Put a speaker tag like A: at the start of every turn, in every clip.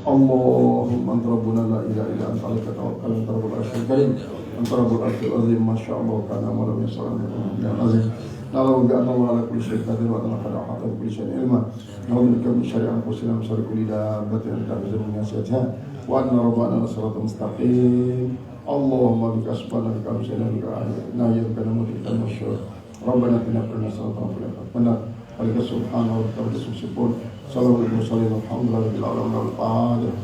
A: Allahumma anta rabbuna la ilaha illa anta alaika tawakkalna anta rabbul arsyil karim anta rabbul arsyil azim masyaallah kana wa lam yasallam min azim na'udzu bi'anna wa ala kulli syai'in qadir wa anna qad ahata bi kulli syai'in ilma na'udzu bika min syarri anfusina wa syarri kulli dabbatin ta'budu min nasihatiha wa anna rabbana lasiratal mustaqim Allahumma bika asbana bika amsana bika na'udzu bika min syarri rabbana atina fid dunya hasanatan wa fil akhirati hasanatan wa qina subhanahu wa ta'ala subhanahu Sallallahu alaihi wasallam alhamdulillah al-fatiha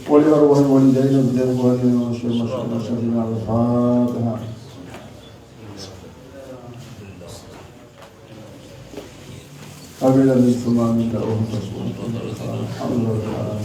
A: Wali arwah walidaina bidan walidina wa syaikhina al-fatiha Qabila min sumami da'uhum alhamdulillah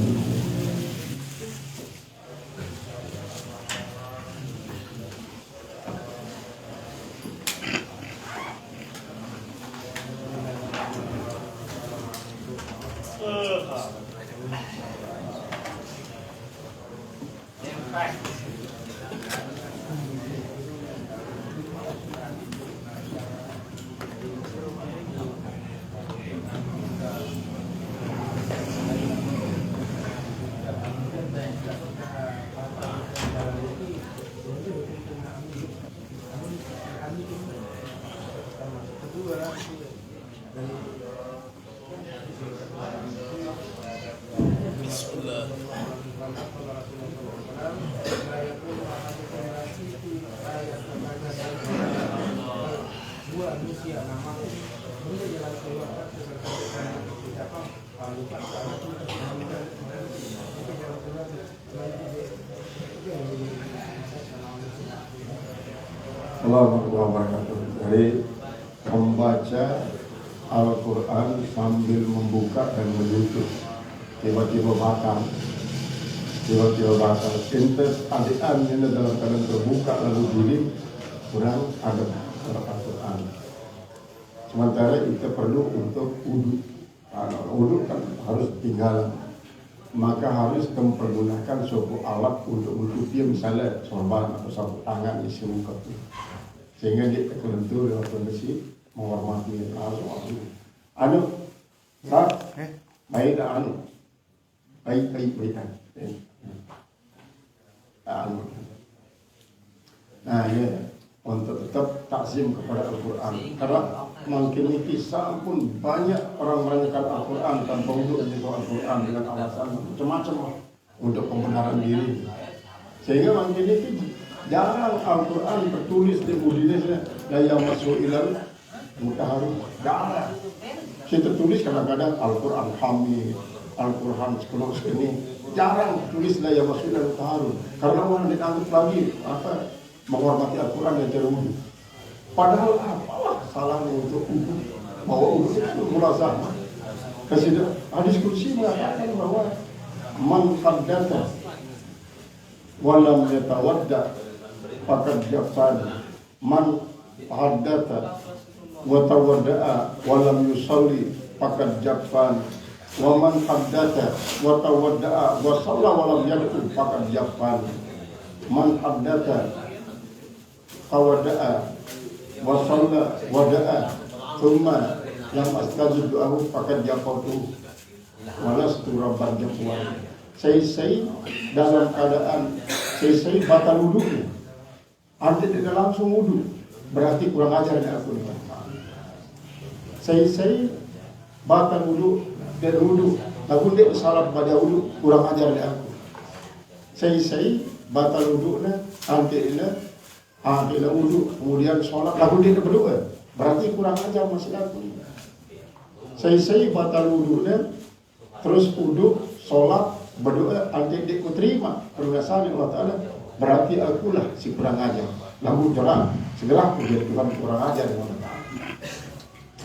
A: Assalamualaikum warahmatullahi wabarakatuh. Dari membaca Al-Quran sambil membuka dan menutup, tiba-tiba bakar. Intes adian ini dalam keadaan terbuka lalu diri kurang adab Al-Quran. Sementara kita perlu untuk wudu. Wudu kan harus tinggal, maka harus mempergunakan suatu alat untuk menutupi, misalnya sorban atau sapu tangan isi muka, sehingga dia terkelentur dalam kondisi menghormati anu baik anu baik nah ya untuk tetap takzim kepada Al-Quran, karena makin ini pun banyak orang menanyakan Al-Quran tanpa untuk menyentuh Al-Quran dengan alasan macam-macam untuk pembenaran diri, sehingga makin ini jarang Al-Quran tertulis di Indonesia la yamassu ilal mutahharun, jarang. Saya tertulis kadang-kadang Al-Quran Hamid, Al-Quran sekolah-sekolah, jarang tulis la yamassu ilal mutahharun, karena orang dianggap lagi menghormati Al-Quran dan cara wudu. Padahal apalah salahnya untuk wudu? Bahwa wudu itu mulazamah. Kesidang hadis qudsi mengatakan bahwa man haddatha wa lam yatawadda faqad jafan, man haddatha wa tawadda'a wa lam yusalli faqad jafan, wa man haddatha wa tawadda'a wa shalla wa lam yad'u faqad jafan, man haddatha tawada'a wa shalla wada'a thumma lam astajib du'ahu faqad jafatu walastu rabban jafwan. Saya dalam keadaan saya batal wudunya, artinya tidak langsung wudu, berarti kurang ajar dari aku. Saya batal wudu dan wudu, namun dia salah pada wudu, kurang ajar dari aku. Saya batal wudunya, artinya bila wudu, kemudian sholat, lalu dia berdoa, berarti kurang ajar masih aku. Saya batal wudunya, terus wudu, sholat, berdoa, nanti dia terima permintaan Allah Ta'ala, berarti akulah si kurang ajar. Lalu jalan, segera aku jadi Tuhan kurang ajar dengan Allah Ta'ala.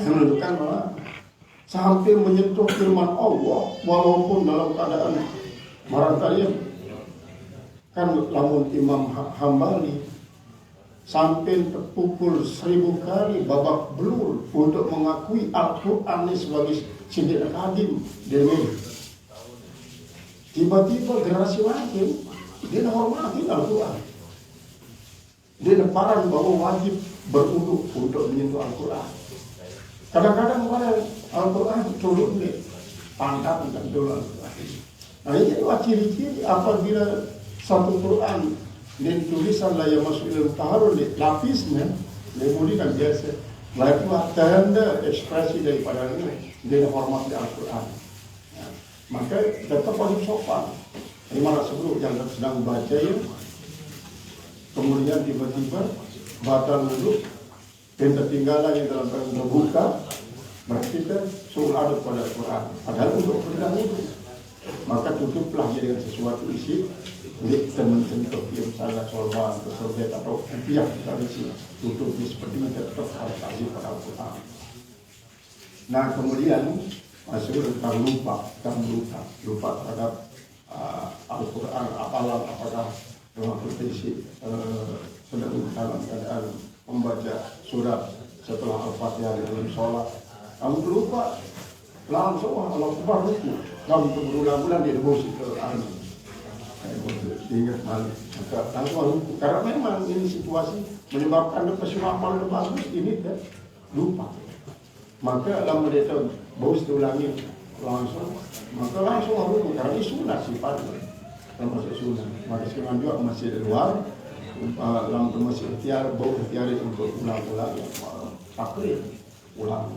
A: Yang menunjukkan bahwa sampai menyentuh firman Allah, walaupun dalam keadaan barangkali kan lamun Imam Hambali sampai terpukul 1000 kali babak belur untuk mengakui Al-Quran ini sebagai siddiq kadim demi tiba-tiba generasi lain dia hormati Al-Quran, dia neparan bahwa wajib berwudu untuk menyentuh Al-Quran. Kadang-kadang Al-Quran turun di pangkat dan dulu Al-Quran. Nah ini ciri-ciri apabila satu Quran dan tulisan lah yang masuk dalam taharul lapisnya, kemudian biasa. Lalu tanda ekspresi daripada ini dia hormat di Al-Quran. Ya. Maka tetap harus sopan. Ini malah sebelum yang sedang baca ya, kemudian tiba-tiba batal dulu, dan ketinggalan yang dalam keadaan buka, berarti kita suruh adab pada Al-Quran. Padahal untuk benda itu, maka tutuplah dia dengan sesuatu isi. Jadi teman-teman yang salah solwan atau sorbet atau pihak kita isi tutup seperti itu tetap harus kasih pada Al-Quran. Nah kemudian masuk tentang lupa terhadap Al-Quran, apalah apakah dalam potensi sedang dalam keadaan membaca surat setelah Al-Fatihah dalam sholat, kamu lupa langsung Allah Akbar itu, kamu berulang-ulang dia emosi ke anak. Ingat balik, langsung karena memang ini situasi menyebabkan keselamatan bagus ini dan lupa. Maka dalam mereka bos ulangi langsung, maka langsung harus karena ini sunat sifatnya, termasuk sunat. Maka sekarang juga masih di luar, dalam masih ikhtiar, bau ikhtiar untuk ulang-ulang yang taklid ulang.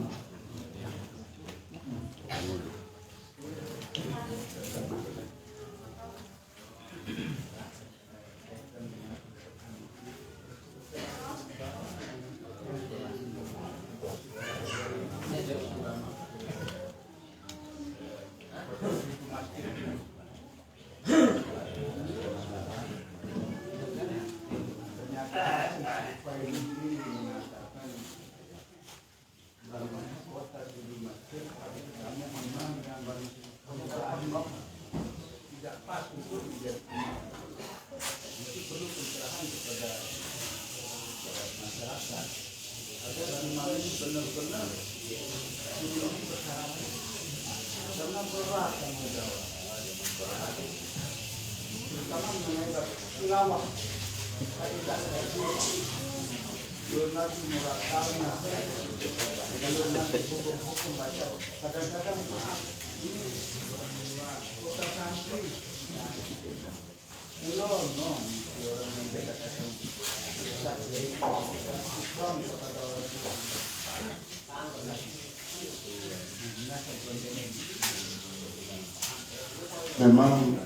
A: Memang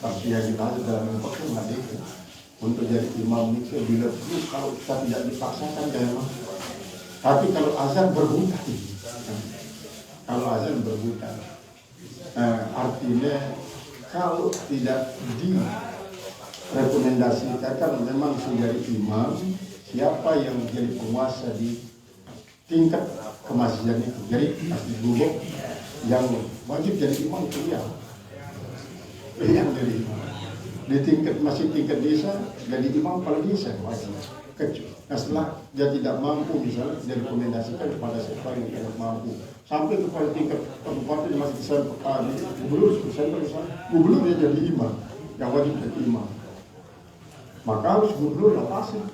A: tapi yang dibahas dalam ilmu hadis untuk jadi imam itu bila perlu kalau kita tidak dipaksakan jangan. Tapi kalau azan berhutang, artinya kalau tidak direkomendasikan memang menjadi imam siapa yang menjadi penguasa di tingkat kemasjidan itu. Jadi masjid gubuk yang wajib jadi imam itu yang jadi imam. Di tingkat desa jadi imam kepala desa wajib. Nah setelah dia tidak mampu misalnya dia rekomendasikan kepada siapa yang tidak mampu sampai kepada tingkat kabupaten masih bisa gubernur dia jadi imam yang wajib jadi imam. Maka harus gubernur lepasin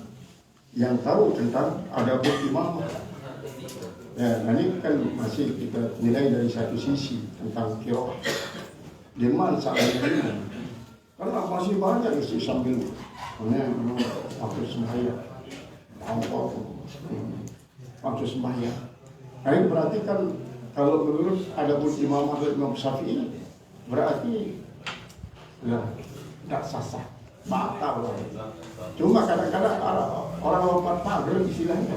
A: yang tahu tentang adab imam. Ya, ini kan masih kita nilai dari satu sisi tentang qiraah. Di mana saat ini? Karena masih banyak isi sambil waktu sembahyang, waktu sembahyang. Nah ini berarti kan kalau menurut adabul Imam Ahmad Imam Syafi'i berarti tidak sah, batal. Cuma kadang-kadang orang lompat pagar istilahnya.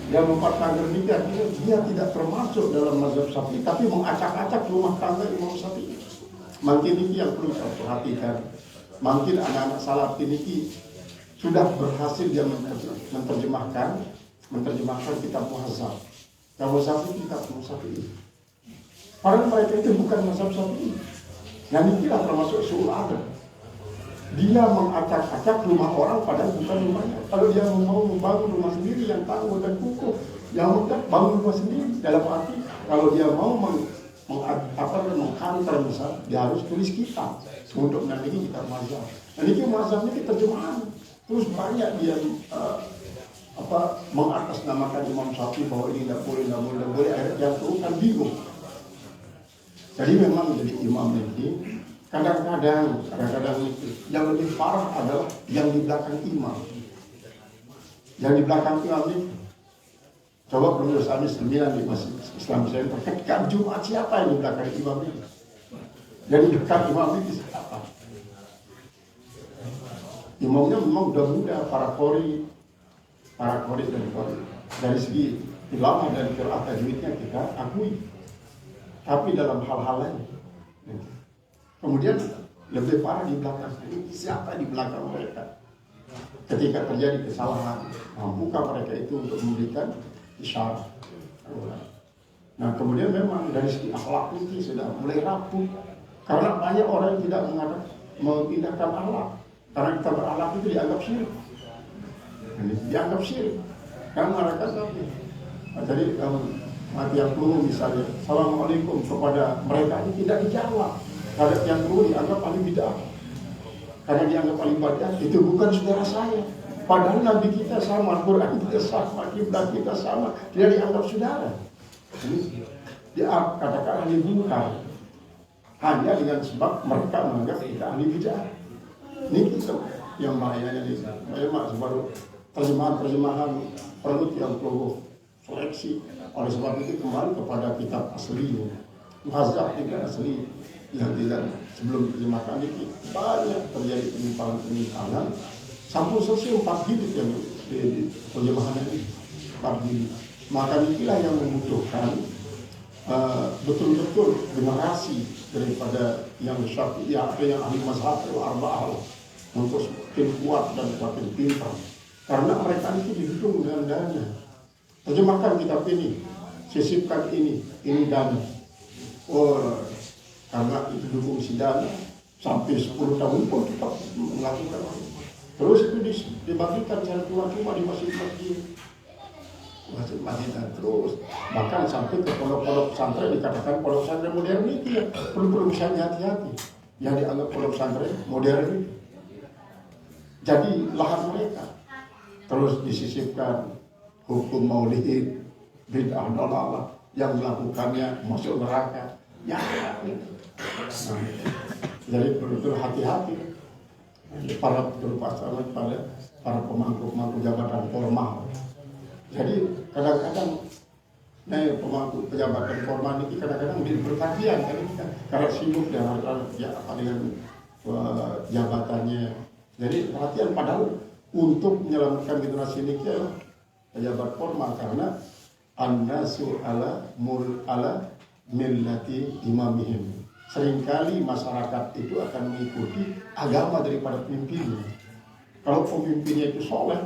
A: Dia lompat pagar nikah, dia tidak termasuk dalam mazhab Syafi'i, tapi mengacak-acak rumah tangga Imam Syafi'i. Mungkin ini yang perlu kita perhatikan. Mungkin anak-anak salaf ini sudah berhasil dia menerjemahkan kitab Muhazzab. Kalau Syafi'i kitab Syafi'i. Padahal mereka itu bukan mazhab Syafi'i. Yang inilah termasuk su'ul adab. Dia mengacak-acak rumah orang padahal bukan rumahnya. Kalau dia mau membangun rumah sendiri yang tangguh dan kukuh, yang bangun rumah sendiri dalam arti kalau dia mau menghantar misal, dia harus tulis kitab untuk menandingi kitab mazhab. Dan ini mazhabnya kita terjemahan. Terus banyak dia mengatasnamakan Imam Syafi'i bahwa ini tidak boleh, akhirnya yang itu kan bingung. Jadi memang jadi imam ini kadang-kadang yang lebih parah adalah yang di belakang imam. Yang di belakang imam ini, coba penulis hadis 9 di Masjid Islam Center, ketika Jumat siapa yang di belakang imam ini? Yang di dekat imam ini siapa? Imamnya memang udah muda, para kori dan kori. Dari segi tilawah dan qiraat tajwidnya kita akui. Tapi dalam hal-hal lain, kemudian lebih parah di belakang. Siapa di belakang mereka? Ketika terjadi kesalahan, mampukah mereka itu untuk memberikan isyarat? Nah, kemudian memang dari segi akhlak itu sudah mulai rapuh, karena banyak orang yang tidak memindahkan akhlak. Karena kita berakhlak itu dianggap syirik. Karena mereka tapi jadi mati yang peluru misalnya, Assalamualaikum kepada mereka ini tidak dijawab. Karena yang peluru dianggap paling bid'ah. Karena dianggap paling bid'ah, itu bukan saudara saya. Padahal Nabi kita sama, Al-Quran kita sama, kiblat kita sama, tidak dianggap saudara. Ini dia katakan ahli munkar. Hanya dengan sebab mereka menganggap kita ahli bid'ah. Ini kita yang bahayanya di sana. Memang sebaru terjemahan perlu yang perlu seleksi. Oleh sebab itu kembali kepada kitab asli, mazhab tidak asli yang tidak sebelum terjemahkan ini banyak terjadi penyimpangan. Sampai selesai 4 jilid yang di terjemahan ini 4 jilid. Maka inilah yang membutuhkan betul-betul generasi daripada yang Syafi'i atau yang ahli mazhab al-arba'ah untuk semakin kuat dan semakin pintar. Karena mereka itu didukung dengan dana. Terjemahkan kitab ini, sisipkan ini dana. Karena itu dukung si dana, sampai 10 tahun pun tetap melakukan. Terus itu dibagikan secara cuma-cuma di masjid-masjid. Dan terus bahkan sampai ke pondok-pondok pesantren, dikatakan pondok pesantren modern itu ya perlu bisa hati-hati. Yang dianggap pondok pesantren modern itu jadi lahan mereka. Terus disisipkan hukum maulid, bid'ah dalalah, yang melakukannya masuk neraka. Ya, jadi betul-betul hati-hati para para pemangku jabatan formal. Jadi kadang-kadang pemangku pejabatan formal ini kadang-kadang menjadi perhatian karena sibuk dengan jabatannya. Jadi perhatian padahal untuk menyelamatkan generasi ini pejabat formal, karena an-nasu ala millati imamihim. Seringkali masyarakat itu akan mengikuti agama daripada pemimpinnya. Kalau pemimpinnya itu soleh,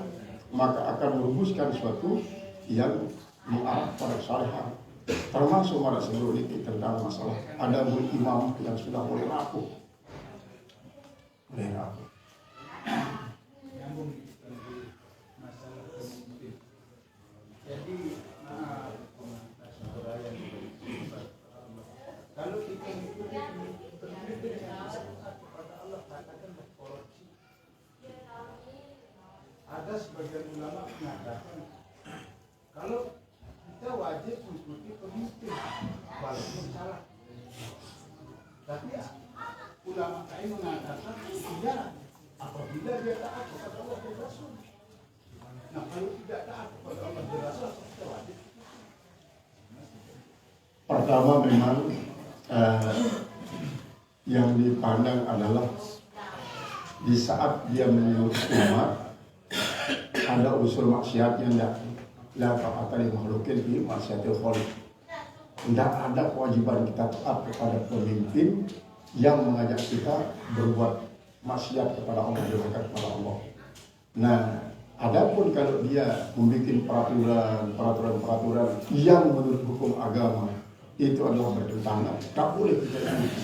A: maka akan merumuskan sesuatu yang mengarah pada kesalehan. Termasuk pada sebelum ini tentang masalah ada imam yang sudah mulai rapuh.
B: Jadi kalau kita mengikuti pemimpin yang kepada Allah katakan berkorupsi, ada sebagian ulama mengatakan kalau kita wajib mengikuti pemimpin walaupun salah. Tapi ulama lain mengatakan tidak, apabila dia taat kepada Allah dan Rasul. Nah, kalau tidak taat kepada Allah dan Rasul, kita wajib.
A: Pertama memang yang dipandang adalah di saat dia menyuruh umat ada unsur maksiat yang la ta'ata li makhluqin fi maksiatil khaliq. Tidak ada kewajiban kita taat kepada pemimpin yang mengajak kita berbuat maksiat kepada Allah, durhaka kepada Allah. Nah, adapun kalau dia membuat peraturan yang menurut hukum agama itu adalah bertentangan, tak boleh kita ikuti.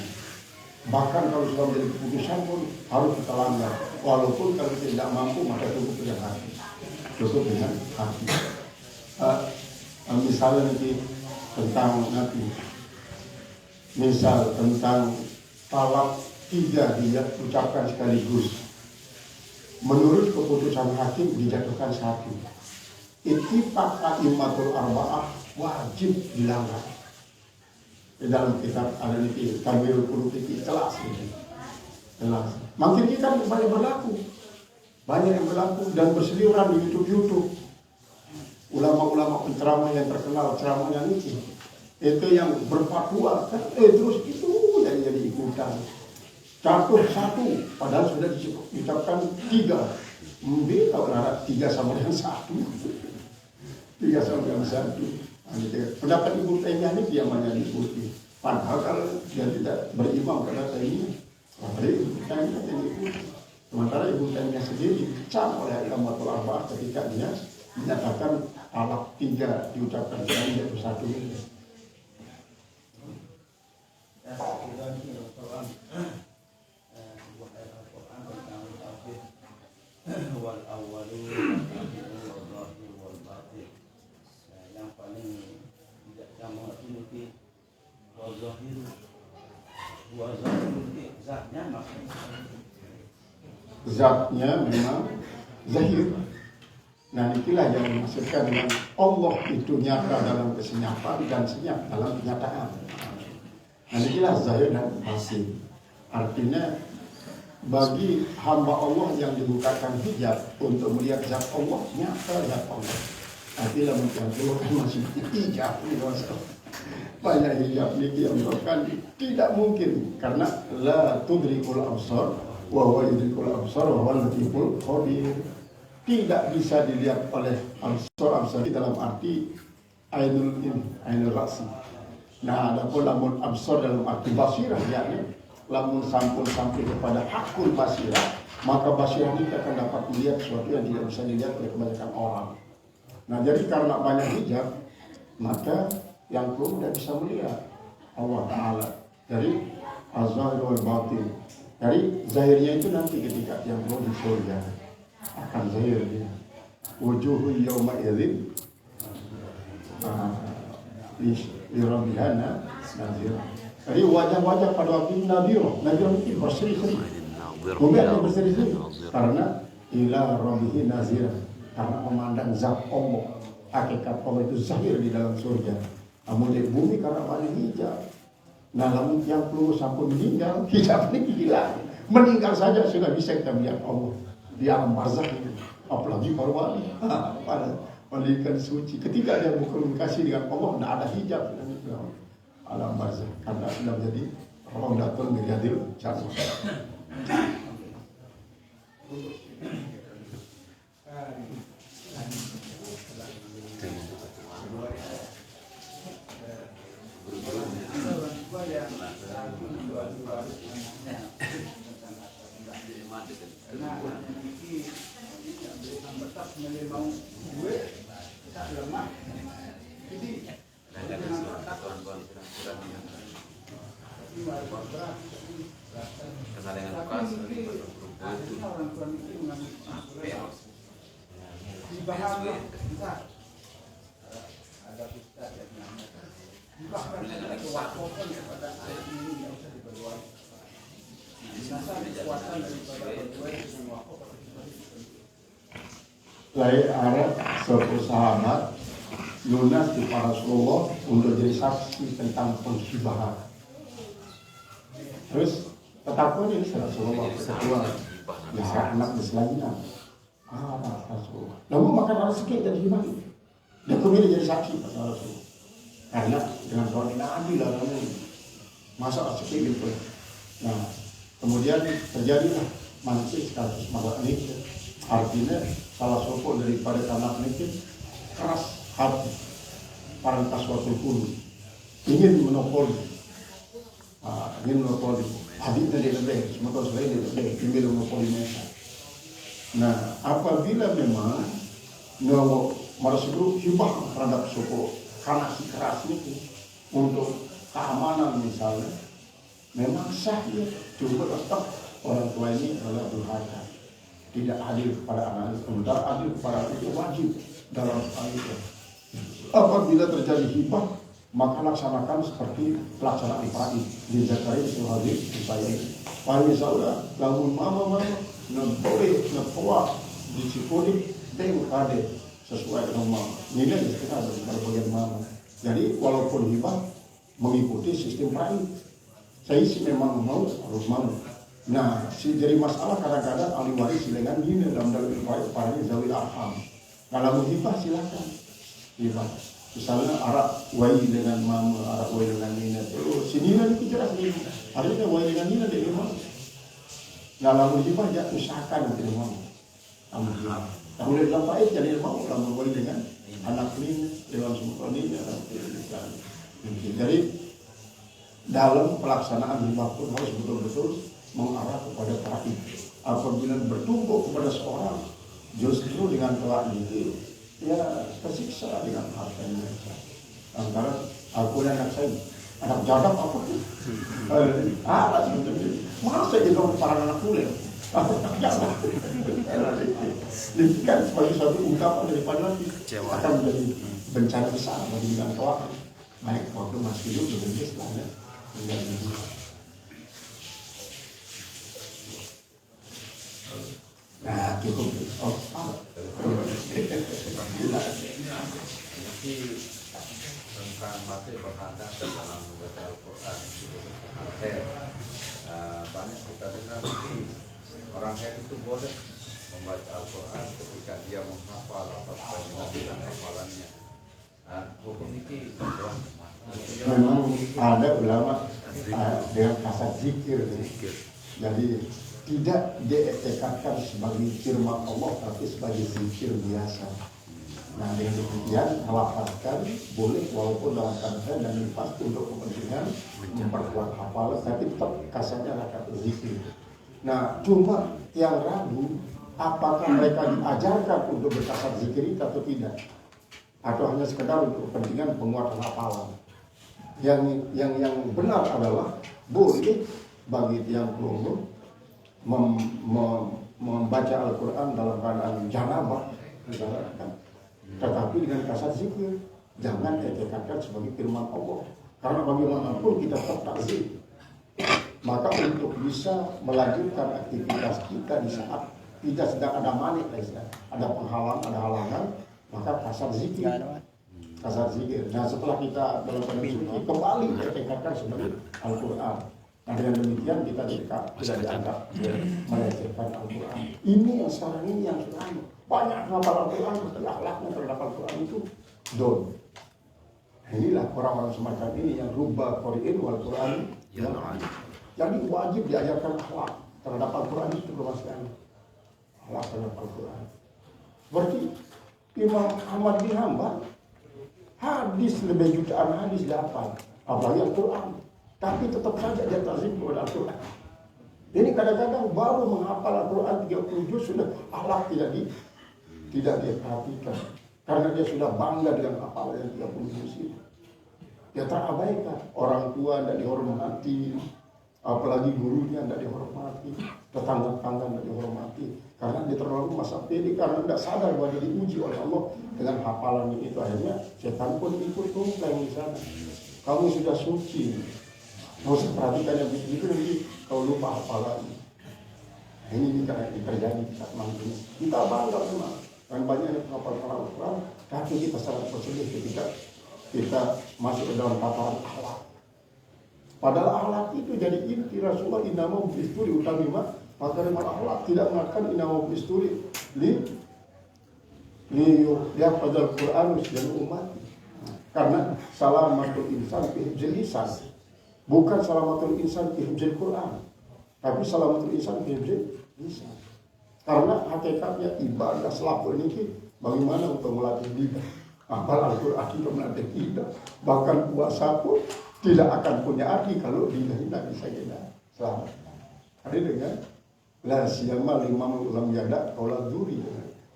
A: Bahkan kalau sudah menjadi keputusan pun harus kita langgar. Walaupun kalau kita tidak mampu, maka cukup dengan hati. Cukup dengan hati. Misalnya nanti tentang nanti, misal tentang talak 3 dia ucapkan sekaligus. Menurut keputusan hakim dijatuhkan 1. ittifaq a'immatul arba'ah wajib dilanggar. Di dalam kitab ada ini Kabirul Qulub itu jelas ini. Jelas. Makin kita banyak berlaku. Banyak yang berlaku dan berseliweran di YouTube. Ulama-ulama penceramah yang terkenal ceramahnya ini. Itu yang berfatwa kan terus itu yang jadi ikutan. Catur satu padahal sudah diucapkan tiga. Mungkin kalau ada tiga sama dengan satu. Tiga sama dengan satu. Pendapat Ibu Taimiyah ini dia banyak diikuti. Padahal kalau dia tidak berimam pada Taimiyah, Ibu Taimiyah yang diikuti. Sementara Ibu Taimiyah sendiri dicap oleh A'immatul Arba'ah ketika dia menyatakan talak tiga diucapkan sekali yaitu satu.
C: Yang paling tidak sama itu wazahir zatnya maksudnya
A: Zatnya memang zahir. Nah inilah yang dimaksudkan dengan Allah itu nyata dalam kesenyapan dan senyap dalam kenyataan. Nah inilah zahir dan batin. Artinya bagi hamba Allah yang dibukakan hijab untuk melihat zat Allah, nyata zat Allah. Artinya mungkin Allah kan masih hijab ini masalah. Banyak hijab ini yang menyebabkan tidak mungkin karena la tudrikul absar wa huwa yudrikul absar wa huwa latiful khabir. Tidak bisa dilihat oleh absar dalam arti ainul rasi. Nah, adapun lamun absar dalam arti basirah yakni lamun sampai kepada hakul basirah, maka basirah ini akan dapat melihat sesuatu yang tidak bisa dilihat oleh kebanyakan orang. Nah, jadi karena banyak hijab, maka yang belum tidak bisa melihat Allah Ta'ala. Jadi az-zahir wal batin. Dari zahirnya itu nanti ketika yang belum di surga akan zahir dia. Wujuhu yawma idzin li rabbiha nazira. Jadi wajah-wajah pada waktu itu nadhirah itu berseri-seri. Kemudian berseri-seri karena ila rabbihi nazira. Karena memandang zat Allah, hakikat Allah itu zahir di dalam surga. Namun di bumi karena banyak hijab. Nah, namun yang perlu sampai meninggal, hijab ini hilang. Meninggal saja sudah bisa kita melihat Allah di alam barzakh ini. Apalagi para wali, pada pendidikan suci. Ketika dia berkomunikasi dengan Allah, tidak ada hijab dalam alam barzakh. Karena sudah menjadi Raudatul Miryadil Jannah. Lain ada suatu sahabat lunas di Rasulullah untuk jadi saksi tentang penghibahan. Terus ketakuan ini Rasulullah kedua ya anak berselanjutnya Rasulullah. Lalu makan rezeki dan gimana? Dia kemudian jadi saksi pada Rasulullah. Karena dengan soal ini adil lah masa rezeki gitu. Nah kemudian terjadilah manusia kasus malah ini. Artinya salah satu daripada anak ini keras hati, parantas suatu pun ingin monopoli, adiknya dia lebih, semua selain dia lebih, ingin monopoli mereka. Nah, apabila memang nyawa Rasulullah hibah terhadap suku karena si keras ini untuk keamanan misalnya, memang sah ya, cuma tetap orang tua ini adalah durhaka. Tidak adil kepada anak, sementara adil kepada anak itu wajib dalam hal itu. Apabila terjadi hibah, maka laksanakan seperti pelaksanaan Ibrahim di Zakaria Suhadir saya ini. Kalau misalnya lamun mama na boleh na kuat di Cipulik, teng kade sesuai dengan nilai kita pada bagian mana. Jadi walaupun hibah mengikuti sistem pride, saya sih memang mau harus mau. Nah, jadi masalah kadang-kadang ahli waris dengan nilai dalam para zawil arham. Kalau hibah silakan hibah. Misalnya arak wai dengan mama, arak wai dengan nina, terus si nina itu jelas nih. Harusnya wai dengan nina dia memang. Nah, lalu hibah dia usahakan untuk memang. Kamu lihat dalam baik jadi mau lalu wai dengan anak nina, dengan semua nina. Jadi dalam pelaksanaan hibah pun harus betul-betul mengarah kepada taat. Apabila bertumbuh kepada seorang, justru dengan kelak itu ya tersiksa dengan hartanya. Antara aku dan anak saya, anak jadap apa tuh? Masa itu para anak kuliah? Anak jadap. Ini kan sebagai suatu ungkapan daripada nanti akan menjadi bencana besar bagi dengan kelak. Baik waktu masih hidup dengan setelahnya menjadi. Nah, cukup.
D: Ini tentang materi berkata dalam membaca Al-Quran banyak kita dengar orang head itu boleh membaca Al-Quran ketika dia menghafal atau dengan hafalannya. Hukum ini
A: memang ada ulama dengan kasar zikir. Jadi tidak dietikatkan sebagai firman Allah tapi sebagai zikir biasa. Nah dengan demikian melafazkan boleh walaupun dalam keadaan dan pasti untuk kepentingan memperkuat hafalan tapi tetap kasarnya adalah zikir. Nah cuma yang ragu apakah mereka diajarkan untuk berkasar zikir atau tidak, atau hanya sekedar untuk kepentingan penguatan hafalan. Yang benar adalah boleh bagi tiang pelunggu membaca Al-Quran dalam keadaan janabah, tetapi dengan kasar zikir. Jangan etikatkan sebagai firman Allah, karena bagaimanapun kita tetap takzim. Maka untuk bisa melanjutkan aktivitas kita di saat kita sedang ada manik, ada penghalang, ada halangan, maka kasar zikir. Kasar zikir. Nah setelah kita dalam keadaan suci kembali etikatkan sebagai Al-Quran. Nah dengan demikian kita tidak dianggap melecehkan Al-Quran. Ini yang sekarang ini yang selalu banyak hafal Al-Quran, tapi akhlaknya terhadap Al-Quran itu don. Inilah orang-orang semacam ini yang rubah Qur'an wal Quran. Jadi wajib diajarkan akhlak terhadap Al-Quran itu sekali. Akhlak terhadap Al-Quran. Berarti Imam Ahmad bin Hanbal hadis lebih jutaan hadis dapat, apalagi Al-Quran. Tapi tetap saja dia tazim kepada Al-Quran. Ini kadang-kadang baru menghafal Al-Quran 30 juz sudah akhlak tidak diperhatikan. Karena dia sudah bangga dengan hafalan yang 30 juz itu. Dia terabaikan. Orang tua tidak dihormati, apalagi gurunya tidak dihormati, tetangga-tetangga tidak dihormati. Karena dia terlalu masa pede, karena tidak sadar bahwa dia diuji oleh Allah dengan hafalan itu. Akhirnya setan pun ikut tumpleng di sana. Kamu sudah suci, mau perhatikan yang begitu nanti kau lupa hafalan. Ini karena terjadi saat malam ini. Kita bangga memang dan banyak yang menghafal Al-Quran, tapi kita sangat bersedih ketika kita masuk ke dalam tataran akhlak. Padahal akhlak itu jadi inti Rasulullah inama bisturi utamima makarimul akhlak, tidak mengatakan inama bisturi li yahfadzal Quran dan umat. Karena salamatul insan fi lisan, bukan salamatul insan fi Quran, tapi salamatul insan fi lisan. Karena hakikatnya ibadah selaput ini bagaimana untuk melatih lidah. Hafal Al-Quran itu melatih lidah. Bahkan puasa pun tidak akan punya arti kalau lidah tidak bisa kita selamat. Ada dengan la siyama limam lam yada qaula dzuri.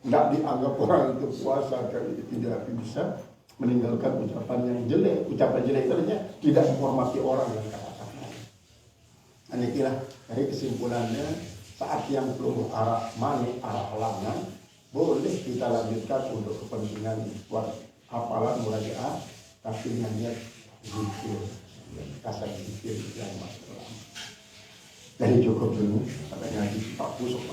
A: Tidak dianggap orang itu puasa kalau tidak bisa meninggalkan ucapan yang jelek. Ucapan jelek itu artinya tidak menghormati orang yang kata-kata. Ini kira dari kesimpulannya, saat yang peluru arah manik, arah halangan, boleh kita lanjutkan untuk kepentingan buat hafalan murajaah, tapi dengan niat zikir, kasar zikir yang masuk. Jadi cukup dulu, sampai ngaji tak busuk.